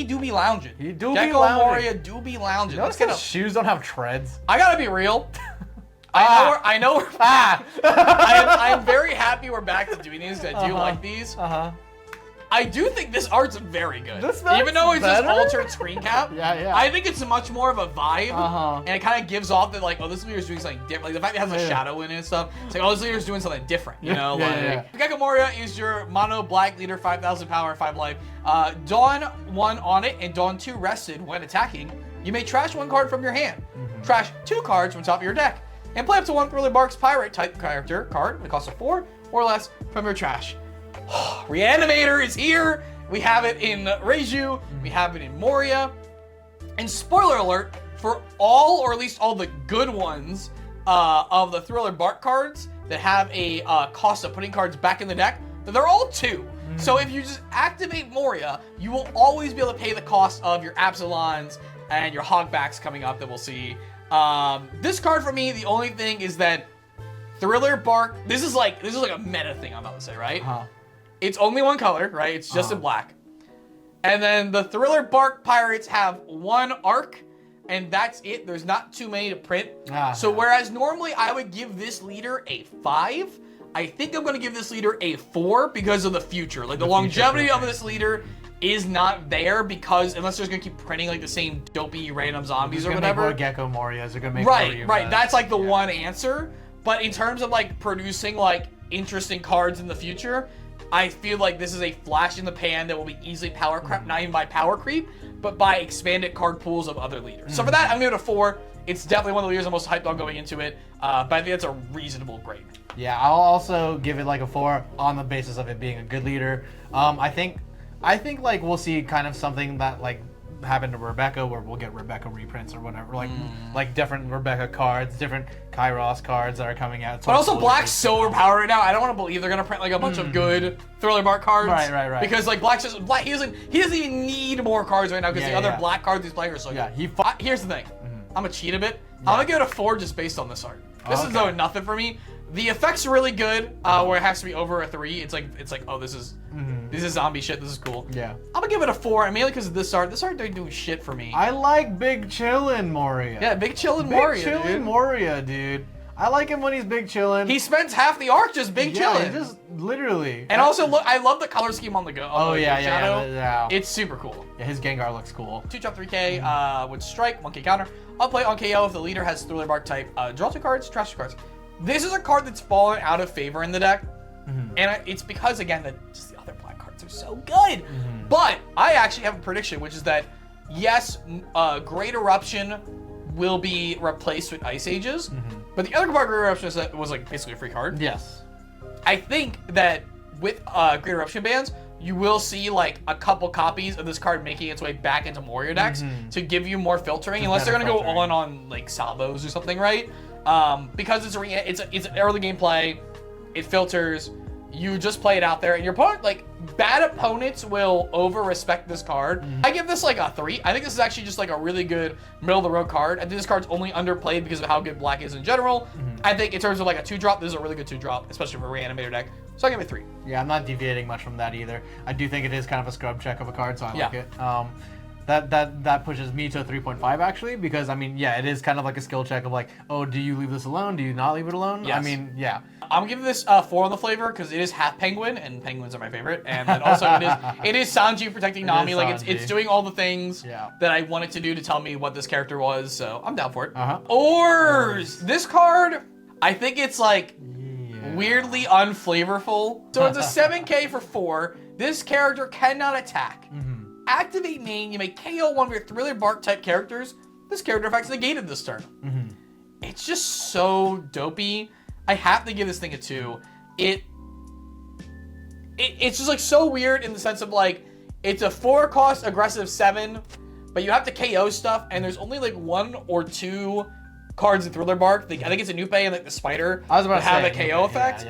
He do be lounging. He do be Gecko lounging. Moria do be lounging. Notice his shoes don't have treads. I gotta be real. I know we're back. I'm very happy we're back to doing these. I do like these. I do think this art's very good. Even though it's just altered screen cap. Yeah. I think it's much more of a vibe. And it kind of gives off that, like, oh, this leader's doing something different. Like, the fact that it has a shadow in it and stuff. It's like, oh, this leader's doing something different, you know? Gecko Moria is your mono black leader, 5,000 power, 5 life. Dawn 1 on it and Dawn 2 rested when attacking. You may trash 1 card from your hand. Trash 2 cards from top of your deck. And play up to 1 Thriller Bark's Pirate type character card that costs a 4 or less from your trash. Reanimator is here. We have it in Reiju. We have it in Moria. And spoiler alert, for all, or at least all the good ones of the Thriller Bark cards that have a cost of putting cards back in the deck, they're all 2. So if you just activate Moria, you will always be able to pay the cost of your Absalons and your Hogbacks coming up that we'll see. This card for me, the only thing is that Thriller Bark, this is like a meta thing I'm about to say, right? It's only 1 color, right? It's just in black. And then the Thriller Bark Pirates have 1 arc, and that's it. There's not too many to print. So whereas normally I would give this leader a 5, I think I'm going to give this leader a 4 because of the future. Like, the longevity of this leader is not there because unless they're going to keep printing like the same dopey random zombies or whatever. More Gecko Morias. They're going to make right. That's like the one answer. But in terms of like producing like interesting cards in the future, I feel like this is a flash in the pan that will be easily power creep, not even by power creep, but by expanded card pools of other leaders. So for that, I'm giving it a 4. It's definitely one of the leaders I'm most hyped on going into it, but I think it's a reasonable grade. Yeah, I'll also give it like a 4 on the basis of it being a good leader. I think like we'll see kind of something that like happened to Rebecca, where we'll get Rebecca reprints or whatever, like different Rebecca cards, different Kairos cards that are coming out. But also Black's so overpowered right now. I don't want to believe they're gonna print like a bunch of good Thriller Bark cards. Right. Because like Black, he doesn't even need more cards right now because the other Black cards he's playing are so good. Here's the thing. I'm gonna cheat a bit. I'm gonna give it a 4 just based on this art. This is though nothing for me. The effects are really good, where it has to be over a 3. It's like oh, this is zombie shit. This is cool. Yeah. I'm gonna give it a 4, and mainly because of this art. This art doesn't do shit for me. I like Big Chillin' Moria. Yeah, Big Chillin' Moria. Big Chillin' Moria, dude. I like him when he's big chillin'. He spends half the arc just big chillin'. Just literally. And also, look, I love the color scheme on the go. Yeah. It's super cool. Yeah, his Gengar looks cool. 2 drop 3K with strike, 1K counter. I'll play on KO if the leader has Thriller Bark type. Draw 2 cards, trash 2 cards. This is a card that's fallen out of favor in the deck, and it's because again that just the other black cards are so good. But I actually have a prediction, which is that yes, Great Eruption will be replaced with Ice Ages, but the other card Great Eruption was like basically a free card. Yes. I think that with Great Eruption bans, you will see like a couple copies of this card making its way back into Moria decks to give you more filtering, unless they're gonna go on like salvos or something, right? Because it's an early game play, it filters. You just play it out there, and your opponent, like, bad opponents will over-respect this card. I give this, like, a 3. I think this is actually just, like, a really good middle-of-the-road card. I think this card's only underplayed because of how good Black is in general. I think in terms of, like, a 2-drop, this is a really good 2-drop, especially for a Reanimator deck. So I give it a 3. Yeah, I'm not deviating much from that either. I do think it is kind of a scrub check of a card, so I like it. That pushes me to a 3.5 actually, because I mean, yeah, it is kind of like a skill check of like, oh, do you leave this alone? Do you not leave it alone? Yes. I mean, yeah. I'm giving this 4 on the flavor because it is half penguin, and penguins are my favorite. And then also it is Sanji protecting Nami. Like it's doing all the things that I wanted to do to tell me what this character was. So I'm down for it. Ors. This card, I think it's like weirdly unflavorful. So it's a 7K for 4. This character cannot attack. Activate main, you may KO one of your Thriller Bark type characters. This character effect's negated this turn. It's just so dopey. I have to give this thing a 2. It's just like so weird in the sense of like, it's a 4 cost aggressive 7, but you have to KO stuff, and there's only like 1 or 2 cards in Thriller Bark. I think it's a Nupe and like the Spider that have a KO effect.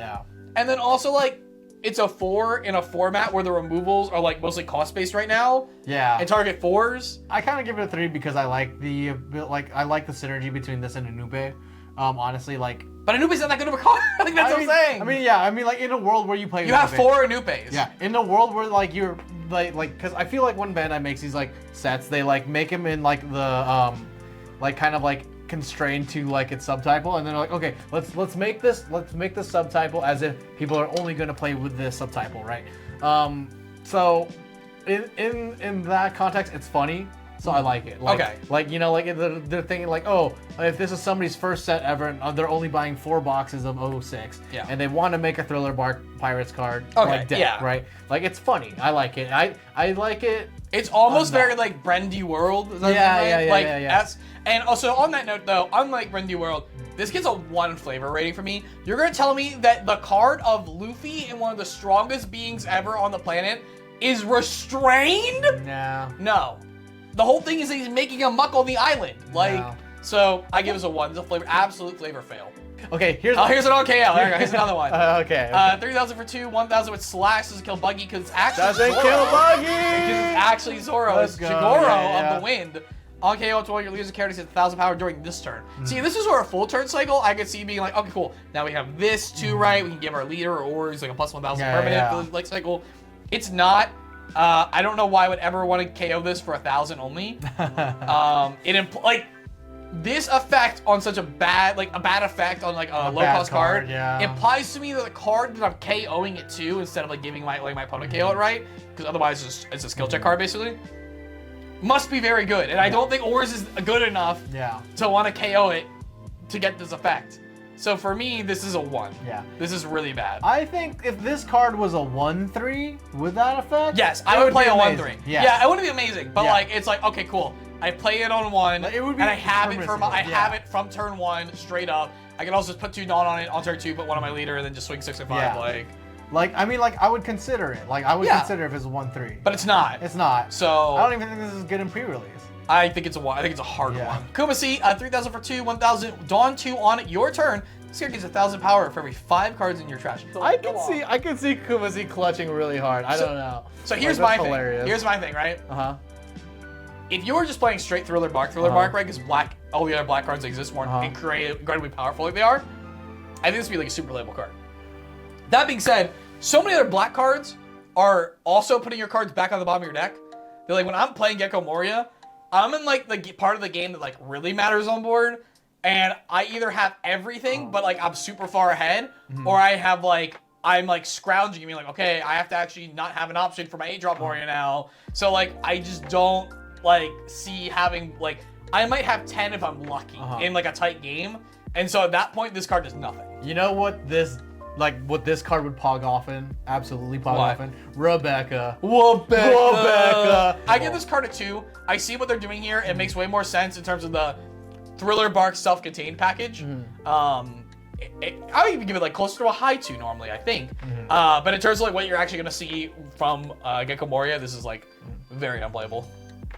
And then also like, it's a 4 in a format where the removals are like mostly cost based right now. And target 4s. I kind of give it a 3 because I like the synergy between this and a Nupe. honestly, like. But Anupe's not that good of a card. Like that's what I'm saying. I mean, yeah. I mean, like in a world where you play. You have 4 Anupes. Yeah. In a world where like you're like, because I feel like when Bandai makes these like sets, they like make them in like the like kind of like constrained to like its subtitle, and then they're like, okay, let's make this subtitle as if people are only going to play with this subtitle, right? So in that context, it's funny. So I like it. Like, okay. Like, you know, like they're thinking like, oh, if this is somebody's first set ever, and they're only buying 4 boxes of 06, yeah. and they want to make a Thriller Bark Pirates card like deck, yeah. right? Like, it's funny. I like it. I like it. It's almost very like Brendy World. Yeah. And also on that note though, unlike Brendy World, this gets a 1 flavor rating for me. You're gonna tell me that the card of Luffy and one of the strongest beings ever on the planet is restrained? No. The whole thing is that he's making a muck on the island. Like, so I give this a 1. It's a flavor, absolute flavor fail. Okay, here's an OKL. There you go. Here's another one. Okay. 3,000 for 2, 1,000 with slash. Doesn't kill Buggy because it's actually Doesn't Zoro. kill Buggy! Because it's actually Zoro. Let's It's go. Jigoro of the Wind. On KO, until one of your leaders and characters hit 1,000 power during this turn. See, this is where a full turn cycle, I could see being like, okay, cool. Now we have this too, right? We can give our leader or he's like a plus 1,000 permanent like cycle. It's not. I don't know why I would ever want to KO this for 1,000 only. Like this effect on such a bad effect on like a low cost card implies to me that the card that I'm KOing it to instead of like giving my opponent KO it, right? Because otherwise it's a skill check card basically. Must be very good, and I don't think Ors is good enough to want to KO it to get this effect. So for me, this is a 1. Yeah. This is really bad. I think if this card was a 1/3 with that effect, yes, I would play a 1/3. Yeah, it would be amazing. But like, it's like, okay, cool. I play it on 1, like, it would be and I have it have it from turn 1 straight up. I can also just put 2 Dawn on it on turn 2, put 1 on my leader, and then just swing 6 and 5. Like I mean, like I would consider it. Like I would consider if it's a 1/3. But it's not. It's not. So I don't even think this is good in pre-release. I think it's a 1. I think it's a hard 1. Kumasi, 3,000 for 2, 1,000 Dawn 2 on it. Your turn. This card gives 1,000 power for every 5 cards in your trash. So I can see Kumasi clutching really hard. I don't know. So here's my thing. Here's my thing, right? If you were just playing straight Thriller Bark, right? Because all the other black cards that exist weren't incredibly powerful like they are. I think this would be like a super playable card. That being said, so many other black cards are also putting your cards back on the bottom of your deck. They're like, when I'm playing Gecko Moria, I'm in like the part of the game that like really matters on board, and I either have everything, but like I'm super far ahead, or I have like I'm like scrounging, being like, okay, I have to actually not have an option for my 8-drop Moria now. So like I just don't like see having like I might have 10 if I'm lucky in like a tight game, and so at that point this card does nothing. You know what this card would pog off in? Absolutely pog off in? Rebecca. I give this card a 2. I see what they're doing here. It makes way more sense in terms of the Thriller Bark self-contained package. I would even give it like closer to a high 2 normally, I think. But in terms of like what you're actually gonna see from Gecko Moria, this is like very unplayable.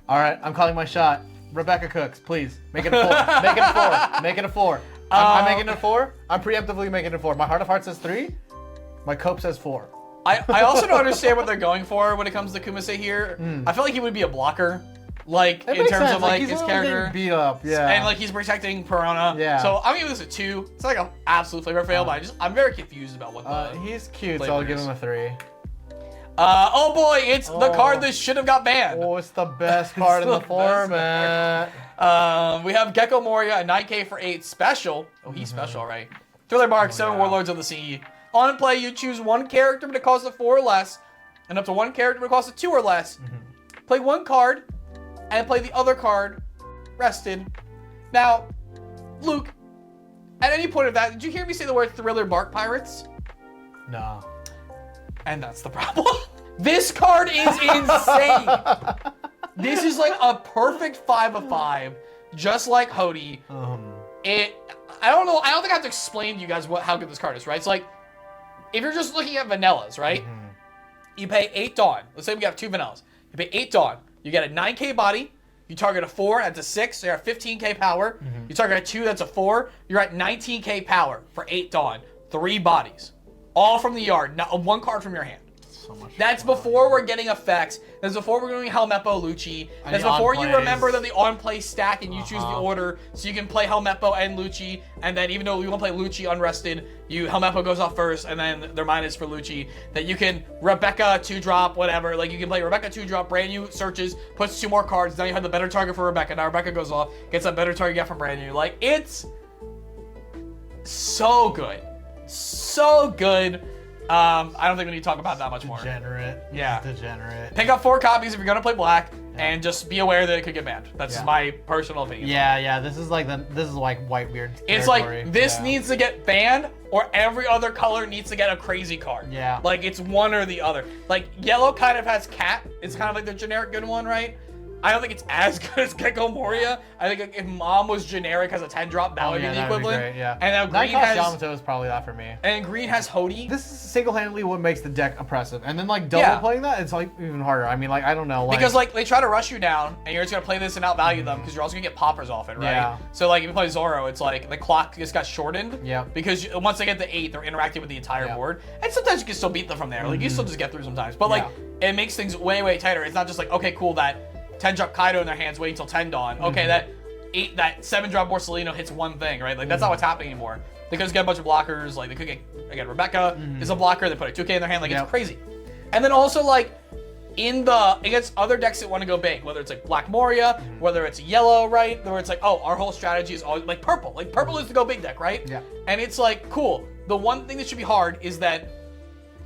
All right, I'm calling my shot. Rebecca Cooks, please make it a 4. Make it a 4. Make it a 4. I'm making it a 4. I'm preemptively making it a 4. My Heart of Hearts says 3. My Cope says 4. I also don't understand what they're going for when it comes to Kumase here. I feel like he would be a blocker. Like in terms of like his character, beat up, and like he's protecting Piranha. So I'm giving this a 2. It's like an absolute flavor fail, but I'm very confused about what the. He's cute, so I'll give him a 3. Oh boy, it's the card that should have got banned. Oh, it's the best card in the format. We have Gecko Moria, a 9K for 8 special. Oh, he's special, right? Thriller Bark, 7 Warlords of the Sea. On play, you choose 1 character but it costs a 4 or less, and up to 1 character but it costs a 2 or less. Play 1 card, and play the other card rested. Now, Luke, at any point of that, did you hear me say the word Thriller Bark Pirates? No. And that's the problem. This card is insane. This is like a perfect 5 of 5, just like Hody. I don't know. I don't think I have to explain to you guys how good this card is, right? It's like, if you're just looking at vanillas, right? You pay 8 Dawn. Let's say we have 2 vanillas. You pay 8 Dawn. You get a 9K body. You target a 4, that's a 6. So you're at 15K power. You target a 2, that's a 4. You're at 19K power for 8 Dawn. 3 bodies. All from the yard. Not 1 card from your hand. so much. That's before we're getting effects. That's before we're doing Helmeppo Lucci. That's before you remember that the on-play stack and you choose the order, so you can play Helmeppo and Lucci. And then even though you want to play Lucci unrested, Helmeppo goes off first, and then they're minus for Lucci. That you can Rebecca 2-drop, whatever. Like you can play Rebecca 2-drop, brand new, searches, puts 2 more cards. Now you have the better target for Rebecca. Now Rebecca goes off, gets a better target you get from brand new. Like it's so good. So good. I don't think we need to talk about that much more. Degenerate. Yeah. Degenerate. Pick up 4 copies if you're gonna play black, and just be aware that it could get banned. That's my personal opinion. Yeah. This is like Whitebeard. It's like this needs to get banned, or every other color needs to get a crazy card. Yeah. Like it's one or the other. Like yellow kind of has cat. It's kind of like the generic good one, right? I don't think it's as good as Gecko Moria. I think if Mom was generic as a 10-drop, that would be the equivalent. Great, yeah. And now green has Yamato is probably that for me. And green has Hody. This is single-handedly what makes the deck oppressive. And then like double playing that, it's like even harder. I mean, like I don't know. Like, because like they try to rush you down, and you're just gonna play this and outvalue them because you're also gonna get poppers off it, right? Yeah. So like if you play Zoro, it's like the clock just got shortened. Yeah. Because once they get to 8, they're interacting with the entire board, and sometimes you can still beat them from there. Like you still just get through sometimes, but like it makes things way tighter. It's not just like okay, cool that 10-drop Kaido in their hands, wait until 10 dawn. Okay, that 7-drop Borsalino hits one thing, right? Like that's not what's happening anymore. They could just get a bunch of blockers. Like they could get again Rebecca is a blocker. They put a 2K in their hand. Like it's crazy. And then also like against other decks that want to go big, whether it's like Black Moria, whether it's yellow, right? Where it's like oh our whole strategy is always like purple. Like purple is to go big deck, right? Yeah. And it's like cool. The one thing that should be hard is that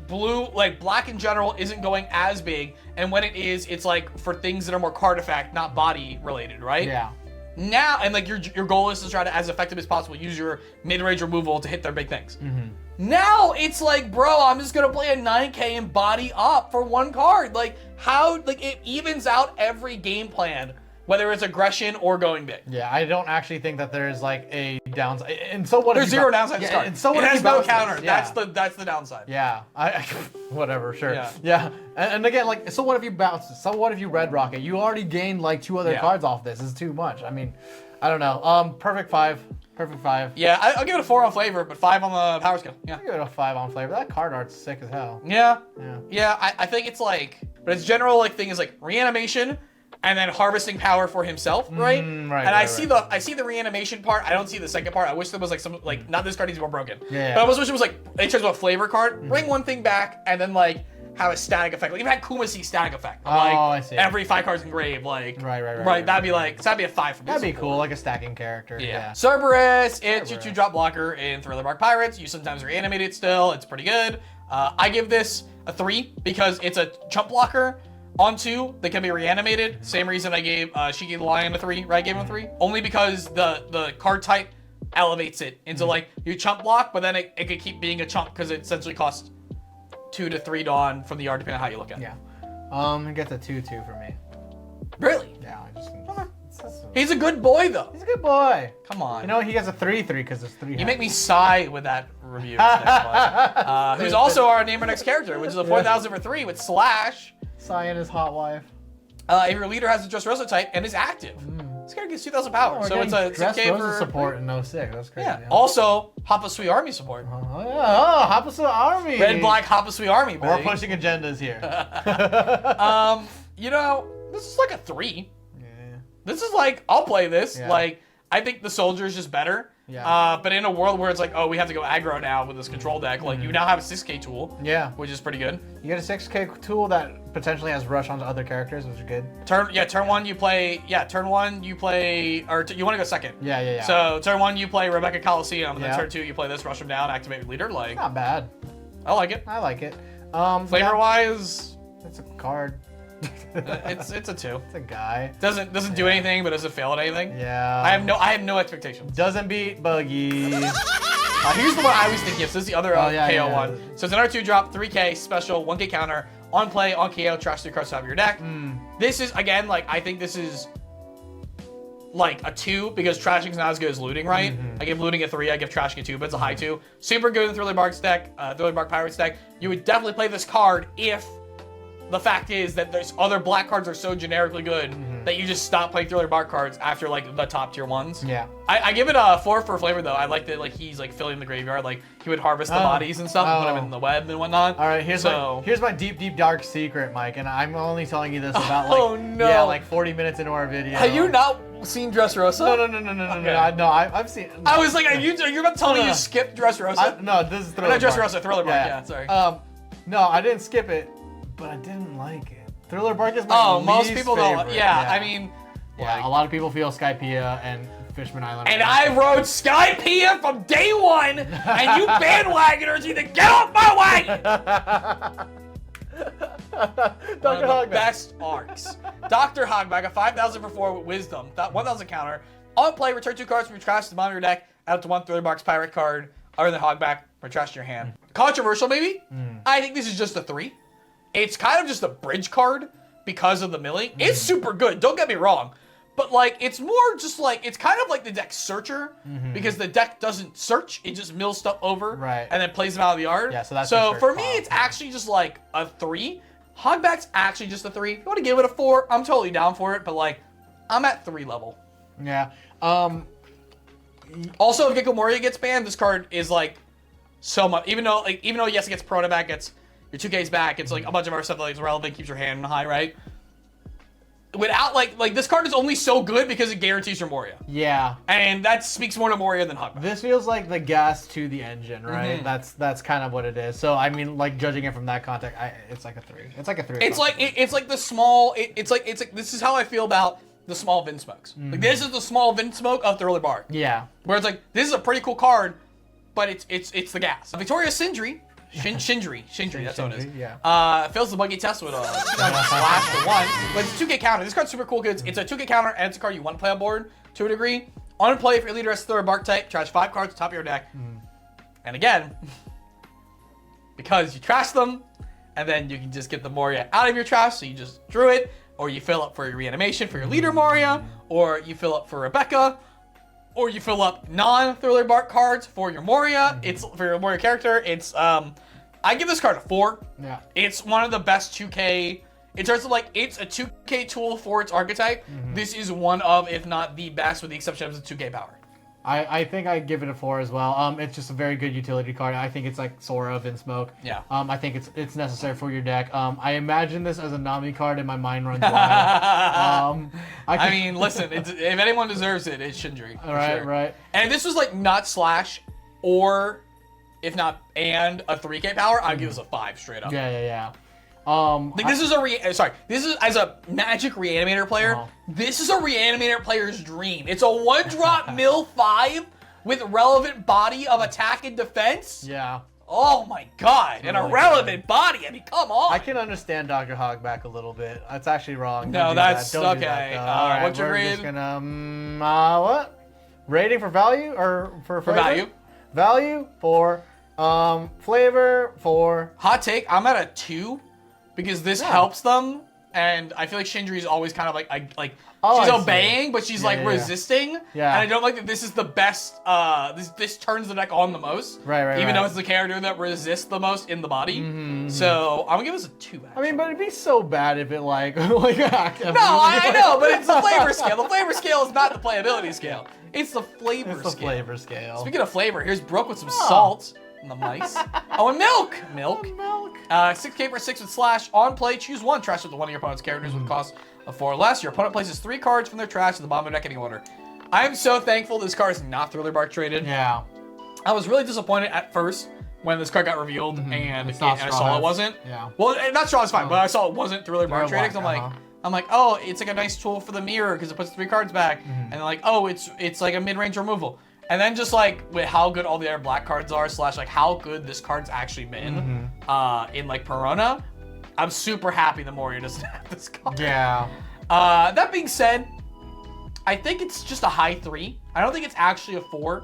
blue, like black in general, isn't going as big, and when it is, it's like for things that are more card effect, not body related, right? Yeah. Now, and like your goal is to try to, as effective as possible, use your mid-range removal to hit their big things. Now it's like, bro, I'm just gonna play a 9K and body up for 1 card. Like how, like it evens out every game plan, whether it's aggression or going big. Yeah, I don't actually think that there's like a downside. And so what? There's 0 downside to start. And so what? It has no counter. Yeah. That's the downside. Yeah, whatever, sure. Yeah. Yeah. And again, like, so what if you bounce? So what if you Red Rocket? You already gained like 2 other cards off this. It's too much. I mean, I don't know. Perfect 5. Perfect 5. Yeah, I'll give it a 4 on flavor, but 5 on the power skill. Yeah. I'll give it a 5 on flavor. That card art's sick as hell. Yeah. Yeah. Yeah, I think it's like, but its general like thing is like reanimation, and then harvesting power for himself, right? Right. And I see the reanimation part. I don't see the second part. I wish there was like some like not this card needs to be more broken. Yeah. But I almost wish it was like in terms of a flavor card, bring one thing back and then like have a static effect. Like even had Kumasi static effect. Like, I see. Every 5 cards engraved. Like Right. That'd be like that'd be a 5 for me. That'd be cool, like a stacking character. Yeah. Cerberus, it's your 2-drop blocker in Thriller Bark Pirates. You sometimes reanimate it still. It's pretty good. I give this a 3 because it's a chump blocker on 2 that can be reanimated. Same reason I gave Shiki the Lion a 3, right? I gave him a 3. Only because the card type elevates it into like you chump block, but then it could keep being a chump because it essentially costs 2 to 3 dawn from the yard, depending on how you look at it. Yeah. It gets a 2/2 for me. Really? Yeah, I just. He's a good boy though. He's a good boy. Come on. You know, he gets a 3/3 because there's 3. You make me sigh with that review. Who's also our name our next character, which is a 4,000 for 3 with Slash. Cyan is hot wife. If your leader has a Dressrosa type and is active, this character gets 2,000 power. So it's a 6K for support in 06. That's crazy. Yeah. Also, Hapasui Army support. Oh yeah. Oh, Hapasui Army. Red Black Hapasui Army. We're pushing agendas here. You know, this is like a 3. Yeah. This is like I'll play this. Yeah. Like I think the soldier is just better. Yeah. But in a world where it's like, oh, we have to go aggro now with this control deck, like you now have a 6K tool. Yeah. Which is pretty good. You get a 6K tool that potentially has rush onto other characters, which is good. Turn 1 you play. Yeah, turn 1 you play, or you want to go second. Yeah. So turn 1 you play Rebecca Coliseum, and then Yeah. turn 2 you play this, rush him down, activate your leader. Like Not bad. I like it. I like it. Flavor wise, it's a card. it's a 2. It's a guy. Doesn't do anything, but doesn't fail at anything. Yeah. I have no expectations. Doesn't beat Buggy. Here's the one I was thinking of. So this is the other KO one. So it's another 2-drop, 3K, special, 1K counter, on play, on KO, trash 3 cards out of your deck. This is, again, like, I think this is like a 2 because trashing's not as good as looting, right? I give looting a 3, I give trashing a 2, but it's a high 2. Super good in Thriller Bark's deck, Thriller Bark Pirates deck. You would definitely play this card if the fact is that there's other black cards are so generically good that you just stop playing Thriller Bark cards after like the top tier ones. Yeah. I give it a 4 for flavor though. I like that like he's like filling the graveyard. Like he would harvest the bodies and stuff and put them in the web and whatnot. All right, here's my deep dark secret, Mike, and I'm only telling you this about like like 40 minutes into our video. Have you not seen Dressrosa? No. I've seen. I was like, you're about to tell me you skipped Dressrosa? No, this is Thriller Not Bark. Dressrosa, Thriller Bark. Yeah, sorry. No, I didn't skip it, but I didn't like it. Thriller Bark is my least most people favorite. don't. Yeah, I mean. Yeah, a lot of people feel Skypiea and Fishman Island. And I rode Skypiea from day one, and you bandwagoners either get off my way! One of the best arcs. Dr. Hogback, a 5,000 for 4 with Wisdom, 1,000 counter. On play, return 2 cards from your trash to the bottom of your deck, add up to 1 Thriller Bark's Pirate card, other than Hogback, or trash in your hand. Controversial, maybe? I think this is just a 3. It's kind of just a bridge card because of the milling. It's super good, don't get me wrong. But like, it's more just like, it's kind of like the deck searcher because the deck doesn't search, it just mills stuff over and then plays them out of the yard. Yeah, so that's for me, it's actually just like a 3. Hogback's actually just a 3. If you want to give it a 4, I'm totally down for it, but like, I'm at 3 level. Yeah. Also, if Gecko Moria gets banned, this card is like so much. Even though yes, it gets Perona back, gets your 2Ks back, it's like a bunch of other stuff that like, is relevant, keeps your hand high, right? Without like this card is only so good because it guarantees your Moria. Yeah. And that speaks more to Moria than Hogback. This feels like the gas to the engine, right? That's kind of what it is. So I mean, like judging it from that context, it's like a 3. It's like a 3. It's like the small. It's like this is how I feel about the small Vinsmokes. Like this is the small Vinsmoke of Thriller Bark. Yeah. Where it's like this is a pretty cool card, but it's the gas. Victoria Sindri. Shindri, that's what it is. Yeah. Fails the buggy test with a slash for 1, but it's a 2K counter. This card's super cool because it's a 2K counter and it's a card you want to play on board to a degree. On play, if your leader has Thriller Bark type, trash 5 cards top of your deck. And again, because you trash them, and then you can just get the Moria out of your trash, so you just drew it, or you fill up for your reanimation for your leader Moria, or you fill up for Rebecca, or you fill up non-Thriller Bark cards for your Moria. It's for your Moria character. It's I give this card a 4. Yeah. It's one of the best 2K. In terms of like, it's a 2K tool for its archetype. This is one of, if not the best, with the exception of the 2K power. I think I give it a 4 as well. It's just a very good utility card. I think it's like Sora, Vinsmoke. Yeah. I think it's necessary for your deck. I imagine this as a Nami card, and my mind runs wild. I mean, listen, if anyone deserves it, it's Shindri. All right, sure. right. And if this was like not slash, or if not and a 3K power, I'd give this a 5 straight up. Yeah. Like this is this is as a Magic Reanimator player. This is a Reanimator player's dream. It's a 1-drop mill 5 with relevant body of attack and defense. Yeah. Oh my god, and a relevant body. I mean, come on. I can understand Dr. Hogback a little bit. That's actually wrong. No, that's Don't do okay. that, all right, what's your we're grade? Just gonna what? Rating for value or for flavor? value? Value for flavor for Hot take. I'm at a 2 because this helps them, and I feel like Shindri is always kind of like she's obeying, but she's resisting. Yeah. And I don't like that this is the best. This turns the deck on the most. Right. Even though it's the character that resists the most in the body. So I'm gonna give this a 2. Actually. I mean, but it'd be so bad if it like No, I know, but it's the flavor scale. The flavor scale is not the playability scale. It's the flavor scale. It's the flavor scale. Speaking of flavor, here's Brooke with some salt. And the mice. Oh, and milk. 6K for 6 with slash. On play, choose 1. Trash with one of your opponent's characters with a cost of 4 or less. Your opponent places 3 cards from their trash to the bottom of the deck in any order. I am so thankful this card is not Thriller Bark traded. Yeah. I was really disappointed at first when this card got revealed and I saw it wasn't. Yeah. Well, not Straw is fine, but I saw it wasn't Thriller Bark traded because I'm like, oh, it's like a nice tool for the mirror because it puts 3 cards back. And they're like, oh, it's like a mid-range removal. And then just like with how good all the other black cards are, slash like how good this card's actually been in like Perona, I'm super happy the Moria doesn't have this card. Yeah. That being said, I think it's just a high 3. I don't think it's actually a 4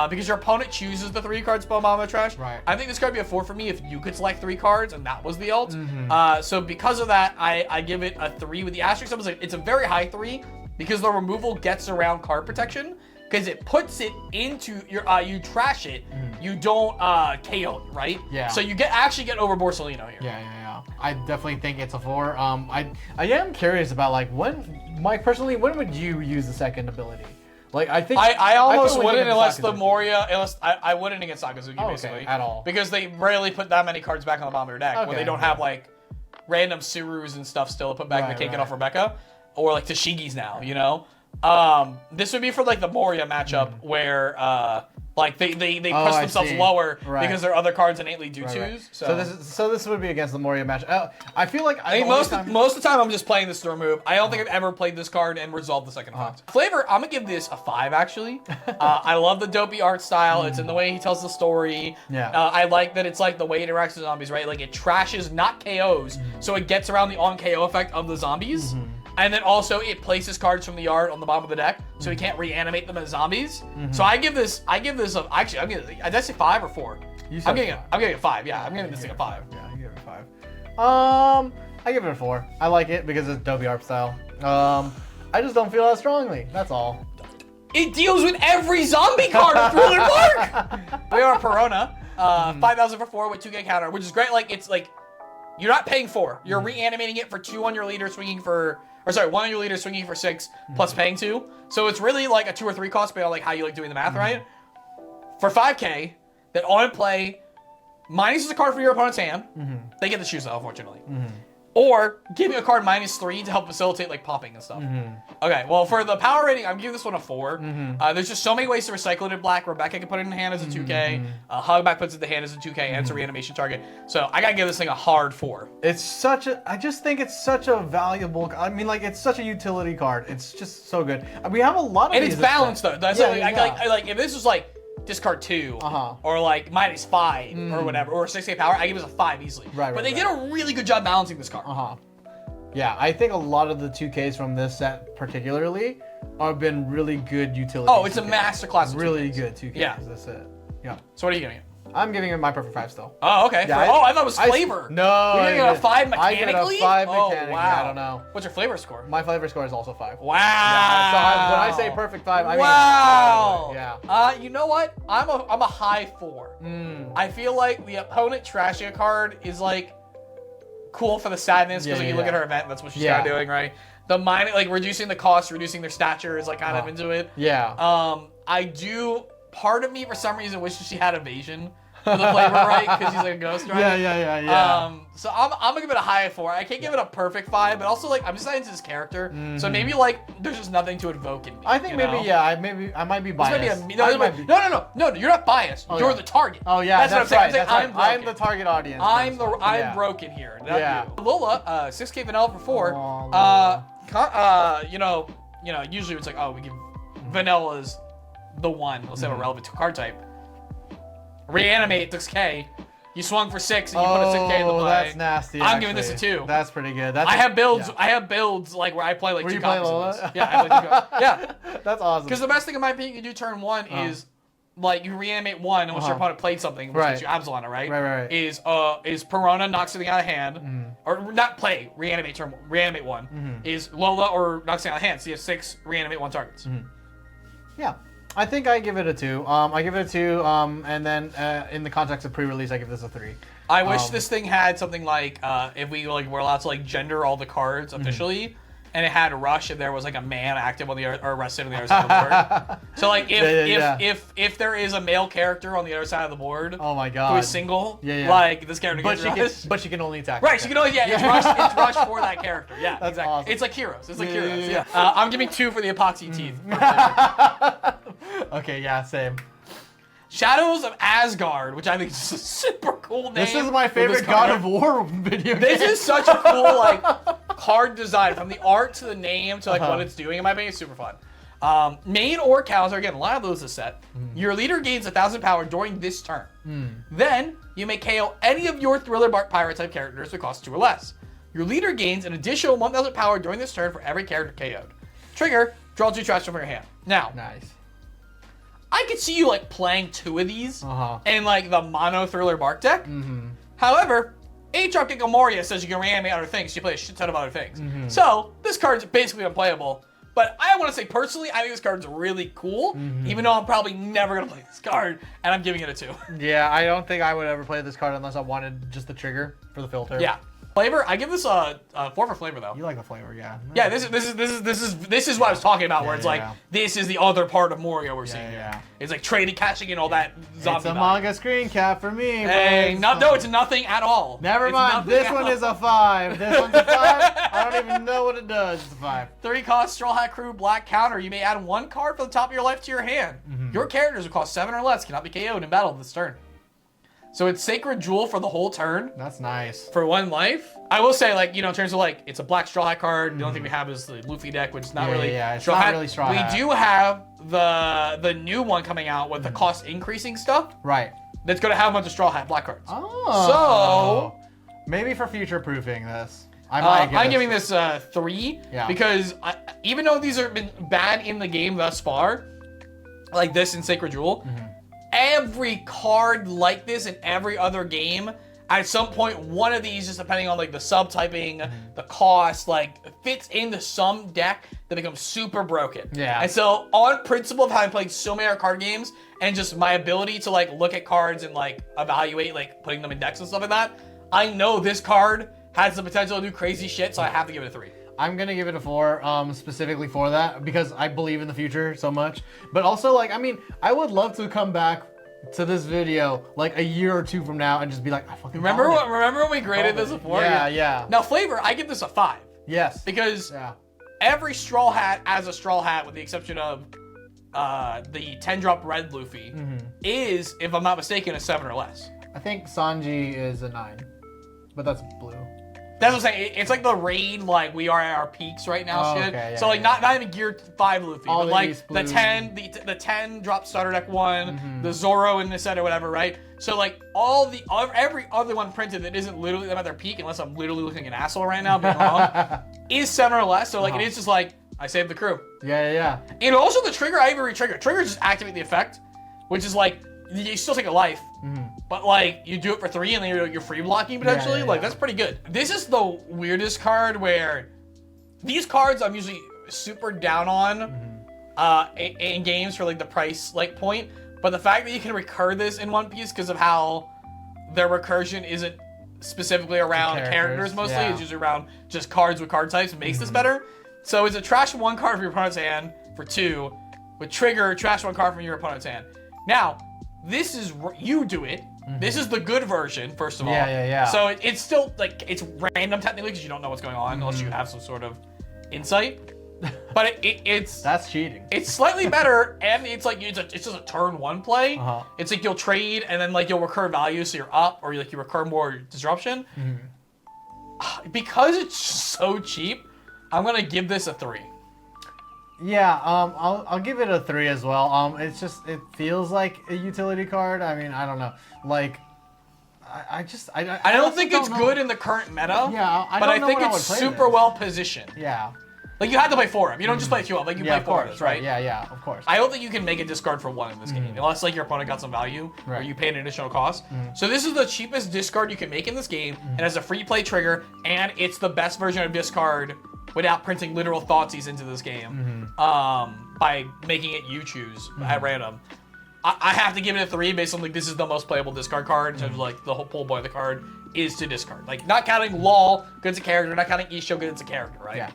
because your opponent chooses the 3 cards spell bomb trash. Right. I think this card would be a 4 for me if you could select 3 cards and that was the ult. So because of that, I give it a 3 with the asterisk. It's a very high 3 because the removal gets around card protection. Because it puts it into your, you trash it, you don't KO it, right? Yeah. So you actually get over Borsalino here. Yeah. Yeah, I definitely think it's a 4. I am curious about like when, Mike, personally, when would you use the second ability? Like, I think I almost feel like wouldn't against unless the Sakazuki. Moria, unless I wouldn't against Sakazuki basically. at all. Because they rarely put that many cards back on the bottom of their deck when they don't have like random Surus and stuff still to put back to take it off Rebecca. Or like Tashigi's now, you know? This would be for like the Moria matchup where like they push themselves lower because their other cards innately do twos. So this would be against the Moria match. I feel like I think most of the time I'm just playing this throw move. I don't think I've ever played this card and resolved the second effect. Flavor, I'm gonna give this a 5 actually. I love the dopey art style. It's in the way he tells the story. Yeah. I like that it's like the way it interacts with zombies, right? Like it trashes, not KOs, so it gets around the on KO effect of the zombies. And then also it places cards from the yard on the bottom of the deck, so he can't reanimate them as zombies. So I give this actually did I say 5 or 4? I'm giving it 5. Yeah, I'm giving this thing a 5. Yeah, you give it a 5. I give it a 4. I like it because it's dopey art style. I just don't feel that strongly. That's all. It deals with every zombie card in Thriller Bark. We are Perona, 5,000 for 4 with 2K counter, which is great. Like it's like you're not paying 4. You're reanimating it for 2 on your leader, swinging for. Or sorry, 1 on your leader swinging for 6 plus paying 2. So it's really like a 2 or 3 cost based on like how you like doing the math, right? For 5K, that on play, minuses a card from your opponent's hand. They get to choose that, unfortunately. Or giving a card -3 to help facilitate like popping and stuff. Okay, well for the power rating, I'm giving this one a 4. There's just so many ways to recycle it in black. Rebecca can put it in hand as a 2K. Hogback puts it in the hand as a 2K, and it's a reanimation target. So I gotta give this thing a hard 4. I just think it's such a valuable. I mean, like it's such a utility card. It's just so good. We have a lot of. And these it's balanced though. That's like if this was like discard 2 or like -5 or whatever, or 6K power, I give it a 5 easily. But they did a really good job balancing this card. Yeah, I think a lot of the 2Ks from this set particularly have been really good utility. Oh, it's a masterclass. Really good 2Ks. Yeah. That's it. Yeah. So what are you giving it? I'm giving it my perfect 5 still. Oh, okay. Yeah, I thought it was flavor. No. You're giving it a 5 I give mechanically? it a 5 mechanically. Oh, wow. I don't know. What's your flavor score? My flavor score is also 5. Wow. Yeah, so when I say perfect 5, I mean wow. Yeah. You know what? I'm a high 4. I feel like the opponent trashing a card is like cool for the sadness because you look at her event, that's what she's kind of doing, right? The like reducing the cost, reducing their stature is like kind of into it. Yeah. I do. Part of me for some reason wishes she had evasion. For the flavor, right? Because he's like a ghost, right? Yeah. So I'm gonna give it a high 4. I can't give it a perfect 5, but also like I'm just not into this character, so maybe like there's just nothing to invoke in me. I think maybe I might be biased. No, you're not biased. You're the target. Oh yeah, that's what I'm saying. I'm the target audience. I'm broken here. Not you. Lola, 6K vanilla for 4. Usually it's like we give vanilla's the one. Let's have a relevant card type. Reanimate 6K. You swung for 6 and you put a 6K in the play. That's nasty. I'm giving this a 2. That's pretty good. I have builds like where I play like 2 copies of this. Yeah, I play 2 copies. Yeah. That's awesome. Because the best thing in my opinion you do turn 1 is like you reanimate 1 and once your opponent played something, which gets you Absalon, right? Right. Is Perona knocks something out of hand. Or not play, reanimate 1. Is Lola or knocks something out of hand. So you have 6 reanimate 1 targets. Yeah. I think I give it a 2. I give it a 2, and then in the context of pre-release, I give this a 3. I wish this thing had something like if we were allowed to like gender all the cards officially, and it had Rush if there was like a man active on the or arrested on the other side of the board. So like if there is a male character on the other side of the board, oh my god, who is single, like this character gets Rush. But she can only attack. Right, she can only it's Rush for that character. Yeah, that's exactly. Awesome. It's like Heroes. It's like Heroes. Yeah. I'm giving 2 for the epoxy teeth. Okay, yeah, same. Shadows of Asgard, which I think is a super cool name. This is my favorite God of War video game. This is such a cool like card design, from the art to the name to like what it's doing. In my opinion, it's super fun. Main or counter, again, a lot of those is set. Your leader gains 1,000 power during this turn. Then you may KO any of your Thriller Bark Pirate type characters that cost 2 or less. Your leader gains an additional 1,000 power during this turn for every character KO'd. Trigger, draw 2 trash from your hand. Now, nice. I could see you like playing 2 of these in like the mono Thriller Bark deck. However, 8-drop Gecko Moria says you can reanimate other things. So you play a shit ton of other things. So this card's basically unplayable. But I want to say personally, I think this card's really cool. Even though I'm probably never gonna play this card, and I'm giving it a 2. Yeah, I don't think I would ever play this card unless I wanted just the trigger for the filter. Yeah. Flavor, I give this a 4 for flavor though. You like the flavor, yeah. Yeah, this is what I was talking about, where it's like this is the other part of Morio we're seeing here. It's like trading, cashing in all that zombie. It's a manga screen cap for me. Hey, no, it's nothing at all. Never mind. This one is a 5. This one's a 5. I don't even know what it does. It's a 5. 3 cost Straw Hat Crew Black counter. You may add 1 card from the top of your life to your hand. Your characters will cost 7 or less. Cannot be KO'd in battle this turn. So it's Sacred Jewel for the whole turn. That's nice. For 1 life. I will say, like, you know, in terms of like, it's a black Straw Hat card. The only thing we have is the Luffy deck, which is not really it's not really Straw Hat. We do have the new one coming out with the cost increasing stuff. Right. That's going to have a bunch of Straw Hat black cards. Oh. So maybe for future proofing this. I'm giving this 3 because even though these have been bad in the game thus far, like this in Sacred Jewel, every card like this in every other game, at some point, one of these, just depending on like the subtyping, the cost, like fits into some deck that becomes super broken. Yeah. And so, on principle of having played so many card games and just my ability to like look at cards and like evaluate like putting them in decks and stuff like that, I know this card has the potential to do crazy shit, so I have to give it a 3. I'm gonna give it a 4, specifically for that, because I believe in the future so much. But also, like, I mean, I would love to come back to this video like a year or 2 from now and just be like, I fucking remember when we graded this before? Yeah. Now flavor, I give this a 5. Yes. Because every Straw Hat as a Straw Hat, with the exception of the 10-drop red Luffy, is, if I'm not mistaken, a 7 or less. I think Sanji is a 9, but that's blue. That's what I'm saying. It's like the raid, like we are at our peaks right now, shit. Okay, so like not even Gear 5 Luffy, all but like the 10 drop starter deck one, the Zoro in the set or whatever, right? So like every other one printed that isn't literally them at their peak, unless I'm literally looking an asshole right now, being wrong, is 7 or less. So like it is just like I saved the crew. Yeah. And also the trigger, I even re-trigger. Trigger just activate the effect, which is like you still take a life, but like you do it for 3 and then you're free blocking potentially. Like that's pretty good. This is the weirdest card where these cards I'm usually super down on in games for like the price like point, but the fact that you can recur this in One Piece because of how their recursion isn't specifically around characters mostly, it's usually around just cards with card types, makes this better. So it's a trash 1 card from your opponent's hand for 2, with trigger trash 1 card from your opponent's hand. Now, this is you do it. This is the good version, first of all. Yeah. So it's still like it's random technically because you don't know what's going on unless you have some sort of insight. But it's that's cheating. It's slightly better, and it's like it's just a turn 1 play. It's like you'll trade and then like you'll recur value, so you're up, or you recur more disruption. Because it's so cheap, I'm gonna give this a 3. Yeah, I'll give it a 3 as well. It's just, it feels like a utility card. I mean, I don't know. Like, I don't think it's good in the current meta. Yeah, but I think it's super well positioned. Yeah. Like you had to play 4 of them. You don't just play 2 of them. Like you play 4 of this, right? Yeah, of course. I don't think you can make a discard for 1 in this game, unless like your opponent got some value or you paid an additional cost. So this is the cheapest discard you can make in this game, and has a free play trigger, and it's the best version of discard without printing literal Thoughtseize into this game, by making it you choose at random. I have to give it a 3 based on like this is the most playable discard card in terms of like the whole pull boy of the card is to discard. Like not counting Law, good as a character, not counting Isho, good as a character, right? Yeah.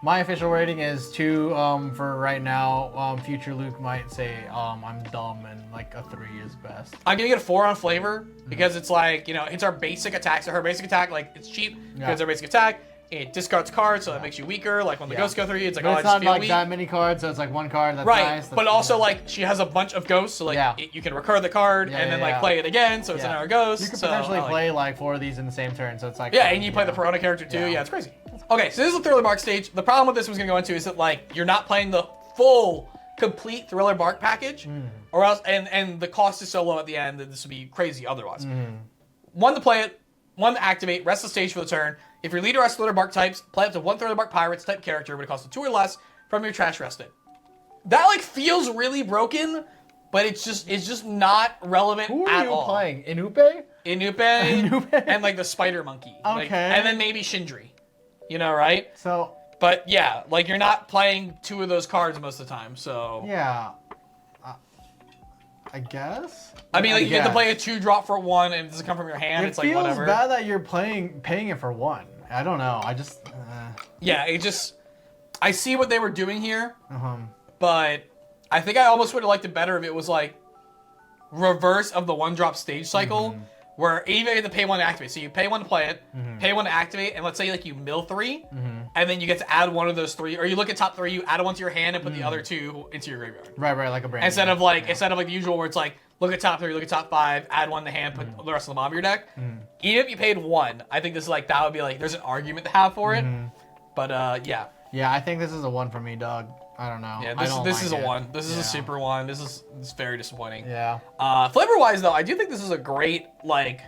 My official rating is 2 for right now. Future Luke might say I'm dumb and like a 3 is best. I'm gonna get a 4 on flavor because it's like, you know, it's our basic attack. So her basic attack, like it's cheap because our basic attack. It discards cards, so that makes you weaker. Like when the ghosts go through you, it's like, but oh, it's I just not feel like weak. that many cards, so it's like 1 card. That's right, nice. But also like she has a bunch of ghosts, so like you can recur the card and then like play it again, so it's another ghost. You could potentially play like 4 of these in the same turn, so it's like and you play the Perona character too. Yeah, it's crazy. Okay, so this is the Thriller Bark stage. The problem with this one's gonna go into is that like you're not playing the full, complete Thriller Bark package, or else and the cost is so low at the end that this would be crazy otherwise. 1 to play it, 1 to activate, rest the stage for the turn. If your leader has Thriller Bark types, play up to 1 Thriller Bark Pirates type character, but it costs 2 or less from your trash rested. That like feels really broken, but it's just not relevant at all. Who are you playing? Inupe? Inupe and like the spider monkey. Okay. Like, and then maybe Shindri. You know, right? So. But yeah, like you're not playing 2 of those cards most of the time, so. Yeah. I guess. I mean, like, you get to guess. play a 2-drop for 1 and it doesn't come from your hand. It It's like, feels whatever. bad that you're paying it for 1. I don't know. I just. Yeah, it just... I see what they were doing here, Uh-huh. but I think I almost would have liked it better if it was, like, reverse of the 1-drop stage cycle, where even if you have to pay 1 to activate. So you pay 1 to play it, pay 1 to activate, and let's say, like, you mill 3, and then you get to add 1 of those 3, or you look at top 3, you add 1 to your hand and put the other 2 into your graveyard. Right, like a brand. Instead of like the usual where it's like, look at top 3, look at top 5, add 1 to hand, put the rest of them on your deck. Even if you paid 1, I think this is like, that would be like, there's an argument to have for it. But yeah. Yeah, I think this is a 1 for me, dog. I don't know. Yeah, I don't this like is a it. 1. This is a super 1. This is very disappointing. Yeah. Flavor wise though, I do think this is a great like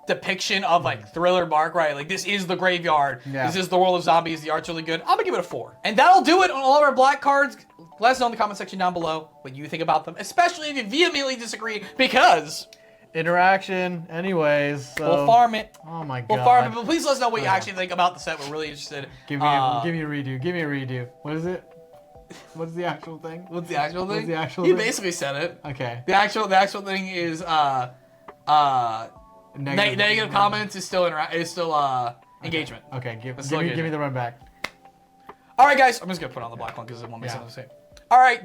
depiction of like Thriller Bark, right? Like this is the graveyard. Yeah. This is the world of zombies. The art's really good. I'm gonna give it a 4. And that'll do it on all of our black cards. Let us know in the comment section down below what you think about them, especially if you vehemently disagree, because Interaction, anyways. So. we'll farm it. Oh my god. We'll farm it, but please let us know what you actually think about the set. We're really interested. Give me a redo. Give me a redo. What is it? What's the actual thing? What's the actual thing? What's the actual He thing? basically said it. Okay. The actual thing is negative comments is still engagement. Okay, give It's still me the run back. All right, guys. I'm just gonna put on the black one because it won't be something to say. All right,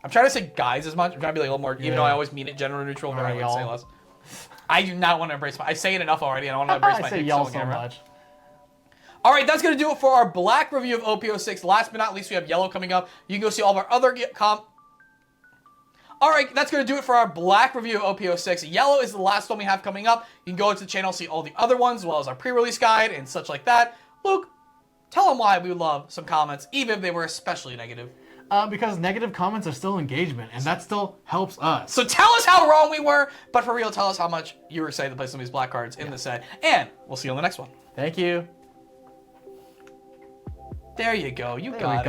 I'm trying to say guys as much. I'm trying to be like a little more, even though I always mean it gender neutral. But I would say less. I do not want to embrace I say it enough already. And I want to embrace my. I say y'all so much. All right, that's going to do it for our black review of OP06. Last but not least, we have yellow coming up. You can go see all of our other All right, that's going to do it for our black review of OP06. Yellow is the last one we have coming up. You can go to the channel, see all the other ones, as well as our pre-release guide and such like that. Luke, tell them why we would love some comments, even if they were especially negative. Because negative comments are still engagement, and that still helps us. So tell us how wrong we were, but for real, tell us how much you were excited to play some of these black cards in the set. And we'll see you on the next one. Thank you. There you go. You got it.